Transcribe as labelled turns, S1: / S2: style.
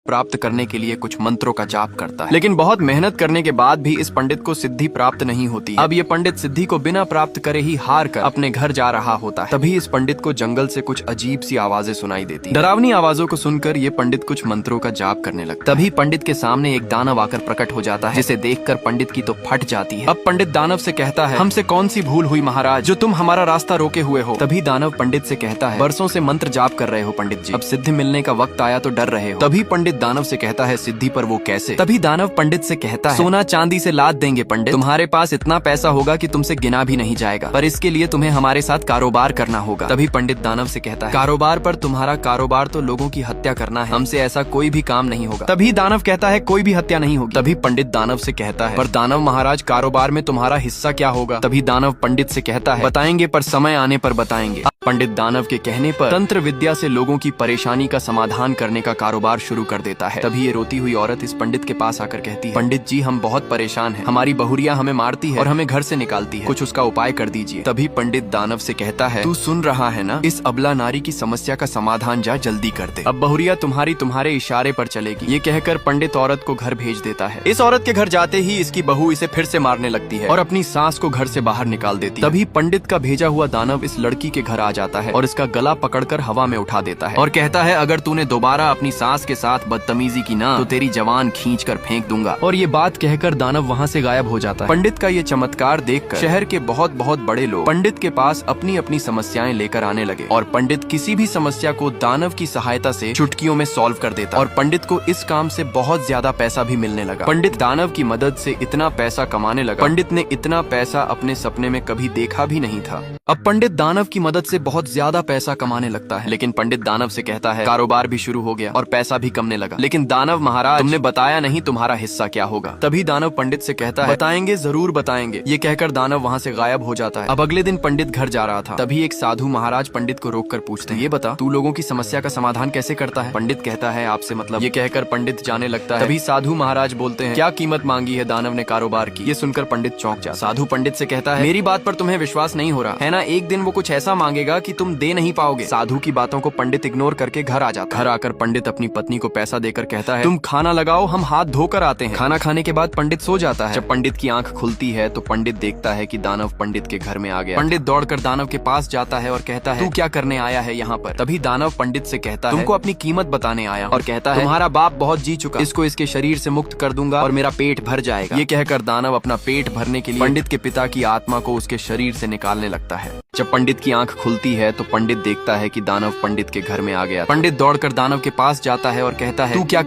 S1: प्राप्त करने के लिए कुछ मंत्रों का जाप करता है, लेकिन बहुत मेहनत करने के बाद भी इस पंडित को सिद्धि प्राप्त नहीं होती। अब ये पंडित सिद्धि को बिना प्राप्त करे ही हार कर अपने घर जा रहा होता है। तभी इस पंडित को जंगल से कुछ अजीब सी आवाजें सुनाई देती। डरावनी आवाजों को सुनकर ये पंडित कुछ मंत्रों का जाप करने लगता। तभी पंडित के सामने एक दानव आकर प्रकट हो जाता है, जिसे देखकर पंडित की तो फट जाती है। अब पंडित दानव से कहता है, हमसे कौन सी भूल हुई महाराज, जो तुम हमारा रास्ता रोके हुए हो। तभी दानव पंडित से कहता है, बरसों से मंत्र जाप कर रहे हो पंडित जी, अब सिद्धि मिलने का वक्त आया तो डर रहे हो। तभी पंडित दानव से कहता है, सिद्धि पर वो कैसे। तभी दानव पंडित से कहता है, सोना चांदी से लाद देंगे पंडित, तुम्हारे पास इतना पैसा होगा कि तुमसे गिना भी नहीं जाएगा, पर इसके लिए तुम्हें हमारे साथ कारोबार करना होगा। तभी पंडित दानव से कहता है, कारोबार पर तुम्हारा कारोबार तो लोगों की हत्या करना है, हमसे ऐसा कोई भी काम नहीं होगा। तभी दानव कहता है, कोई भी हत्या नहीं होगी। तभी पंडित दानव से कहता है, पर दानव महाराज कारोबार में तुम्हारा हिस्सा क्या होगा। तभी दानव पंडित से कहता है, बताएंगे पर समय आने पर बताएंगे। पंडित दानव के कहने पर तंत्र विद्या से लोगों की परेशानी का समाधान करने का कारोबार शुरू कर देता है। तभी ये रोती हुई औरत इस पंडित के पास आकर कहती है, पंडित जी हम बहुत परेशान हैं, हमारी बहुरिया हमें मारती है और हमें घर से निकालती है, कुछ उसका उपाय कर दीजिए। तभी पंडित दानव से कहता है, तू सुन रहा है ना, इस अबला नारी की समस्या का समाधान जा जल्दी कर दे, अब बहुरिया तुम्हारे इशारे पर चलेगी। ये कहकर पंडित औरत को घर भेज देता है। इस औरत के घर जाते ही इसकी बहू इसे फिर से मारने लगती है और अपनी सास को घर से बाहर निकाल देती है। तभी पंडित का भेजा हुआ दानव इस लड़की के घर आ जाता है और इसका गला पकड़कर हवा में उठा देता है और कहता है, अगर तूने दोबारा अपनी सास के साथ बदतमीजी की ना तो तेरी जवान खींचकर फेंक दूंगा। और ये बात कहकर दानव वहाँ से गायब हो जाता है। पंडित का ये चमत्कार देखकर शहर के बहुत बहुत बड़े लोग पंडित के पास अपनी अपनी समस्याएं लेकर आने लगे और पंडित किसी भी समस्या को दानव की सहायता से चुटकियों में सॉल्व कर देता और पंडित को इस काम से बहुत ज्यादा पैसा भी मिलने लगा। पंडित दानव की मदद से इतना पैसा कमाने लगा, पंडित ने इतना पैसा अपने सपने में कभी देखा भी नहीं था। अब पंडित दानव की मदद से बहुत ज्यादा पैसा कमाने लगता है, लेकिन पंडित दानव से कहता है, कारोबार भी शुरू हो गया और पैसा भी कमने लगा, लेकिन दानव महाराज तुमने बताया नहीं तुम्हारा हिस्सा क्या होगा। तभी दानव पंडित से कहता है, बताएंगे जरूर बताएंगे। ये कहकर दानव वहाँ से गायब हो जाता है। अब अगले दिन पंडित घर जा रहा था, तभी एक साधु महाराज पंडित को रोक कर पूछते हैं, ये बता तू लोगों की समस्या का समाधान कैसे करता है। पंडित कहता है, आपसे मतलब। ये कहकर पंडित जाने लगता है। तभी साधु महाराज बोलते हैं, क्या कीमत मांगी है दानव ने कारोबार की। ये सुनकर पंडित चौंक जाता। साधु पंडित से कहता है, मेरी बात पर तुम्हें विश्वास नहीं हो रहा है ना, एक दिन वो कुछ ऐसा मांगेगा कि तुम दे नहीं पाओगे। साधु की बातों को पंडित इग्नोर करके घर आ जाता है। घर आकर पंडित अपनी पत्नी को पैसा देकर कहता है, तुम खाना लगाओ, हम हाथ धोकर आते हैं। खाना खाने के बाद पंडित सो जाता है। जब पंडित की आंख खुलती है तो पंडित देखता है कि दानव पंडित के घर में आ गया। पंडित दौड़कर दानव के पास जाता है और कहता है, तू क्या करने आया है यहाँ पर। तभी दानव पंडित से कहता है, तुमको अपनी कीमत बताने आया और कहता है, तुम्हारा बाप बहुत जी चुका, इसको इसके शरीर से मुक्त कर दूंगा और मेरा पेट भर जाएगा। ये कहकर दानव अपना पेट भरने के लिए पंडित के पिता की आत्मा को उसके शरीर से निकालने लगता है। जब पंडित की आंख खुलती है तो पंडित देखता है कि दानव पंडित के घर में आ गया। पंडित दौड़कर दानव के पास जाता है और कहता है, तू क्या